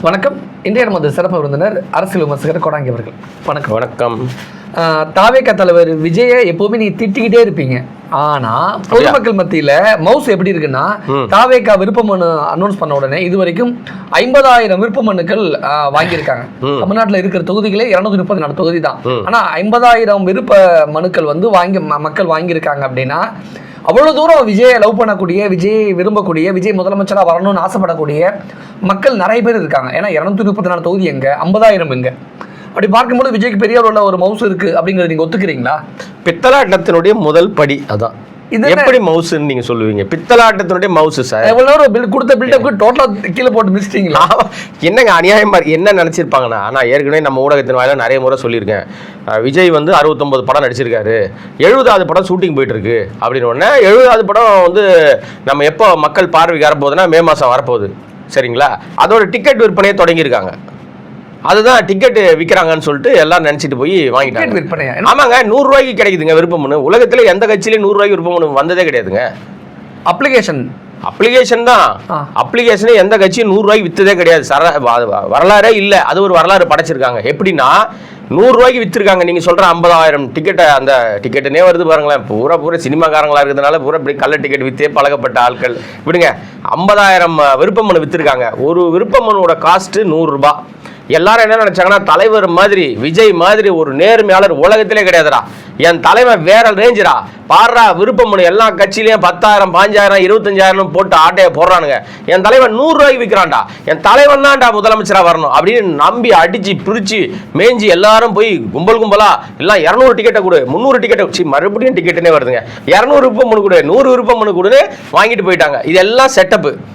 வணக்கம். இன்றைய நமது சிறப்பு விருந்தினர் அரசியல் விமர்சகர் கோடாங்கி அவர்கள். வணக்கம். வணக்கம். தாவேகா தலைவர் விஜயை எப்பவுமே நீ திட்டிக்கிட்டே இருப்பீங்க. ஆனா பொதுமக்கள் மத்தியில மவுஸ் எப்படி இருக்குன்னா, தாவேகா விருப்ப மனு அனௌன்ஸ் பண்ண உடனே இதுவரைக்கும் 50,000 விருப்ப மனுக்கள் வாங்கியிருக்காங்க. தமிழ்நாட்டில் இருக்கிற தொகுதிகளே 234 தொகுதி தான். ஆனா 50,000 விருப்ப மனுக்கள் மக்கள் வாங்கியிருக்காங்க அப்படின்னா, அவ்வளவு தூரம் விஜயை லவ் பண்ணக்கூடிய, விஜய் விரும்பக்கூடிய, விஜய் முதலமைச்சராக வரணும்னு ஆசைப்படக்கூடிய மக்கள் நிறைய பேர் இருக்காங்க. ஏன்னா 234 தொகுதி எங்க, 50,000 எங்க? அப்படி பார்க்கும்போது விஜய்க்கு பெரிய உள்ள ஒரு மவுஸ் இருக்கு அப்படிங்கறது நீங்க ஒத்துக்கிறீங்களா? பித்தலாட்டத்தினுடைய முதல் படி அதான். எப்படி மவுஸ்ன்னு நீங்க சொல்லுவீங்க? பித்தலாட்டத்தினுடைய மவுஸ் சார். எவ்வளவு பில் கொடுத்த பில்டப்க்கு டோட்டலா கீழே போட்டு மிஸ்டீங்களா? என்னங்க அநியாயமா என்ன நினைச்சிருப்பாங்கன்னா, நான் ஏற்கனவே நம்ம ஊடகத்தின் வாயில நிறைய முறை சொல்லியிருக்கேன். விஜய் வந்து 69 படம் நடிச்சிருக்காரு, 70வது படம் ஷூட்டிங் போயிட்டு இருக்கு அப்படின்னு உடனே 70வது படம் வந்து நம்ம எப்போ மக்கள் பார்வைக்கு வரப்போகுதுன்னா மே மாதம் வரப்போகுது, சரிங்களா? அதோட டிக்கெட் விற்பனையை தொடங்கியிருக்காங்க. அதுதான் டிக்கெட் விற்கிறாங்கன்னு சொல்லிட்டு எல்லாம் நினைச்சிட்டு போய் வாங்கிட்டாங்க. விற்பனையா? ஆமாங்க, 100 ரூபாய்க்கு கிடைக்குதுங்க விருப்ப மனு. உலகத்துல எந்த கட்சியிலையும் 100 ரூபாய்க்கு விருப்ப மனு வந்ததே கிடையாதுங்க. அப்ளிகேஷன் தான். அப்ளிகேஷனே எந்த கட்சியும் 100 ரூபாய்க்கு வித்ததே கிடையாது. வரலாறே இல்லை. அது ஒரு வரலாறு படைச்சிருக்காங்க. எப்படின்னா 100 ரூபாய்க்கு வித்துருக்காங்க. நீங்க சொல்ற 50,000 டிக்கெட்டை, அந்த டிக்கெட்டுனே வருது பாருங்களேன். பூரா சினிமாக்காரங்களா இருக்கிறதுனால பூரா இப்படி கள்ள டிக்கெட் வித்தே பழகப்பட்ட ஆட்கள் விடுங்க. 50,000 விருப்ப மனு வித்துருக்காங்க. ஒரு விருப்ப மனுவோட காஸ்ட் 100 ரூபாய். எல்லாரும் என்ன நினைச்சாங்கன்னா, தலைவர் மாதிரி விஜய் மாதிரி ஒரு நேர்மையாளர் உலகத்திலே கிடையாதுடா, என் தலைவன் வேற ரேஞ்சுடா, பாடுறா விருப்ப மனு எல்லா கட்சியிலையும் 10,000 5,000 25,000 போட்டு ஆட்டையை போடுறானுங்க, என் தலைவன் 100 ரூபாய்க்கு விற்கிறான்டா, என் தலைவன் தான்டா முதலமைச்சரா வரணும் அப்படின்னு நம்பி அடிச்சு பிரிச்சு மேஞ்சி எல்லாரும் போய் கும்பலா எல்லாம் 200 டிக்கெட்டை கொடு, 300 டிக்கெட்டை மறுபடியும் டிக்கெட்டுனே வருதுங்க, 200 விருப்ப மனு கொடு, 100 விருப்ப மனு கொடுன்னு வாங்கிட்டு போயிட்டாங்க. இதெல்லாம் செட்டப்பு.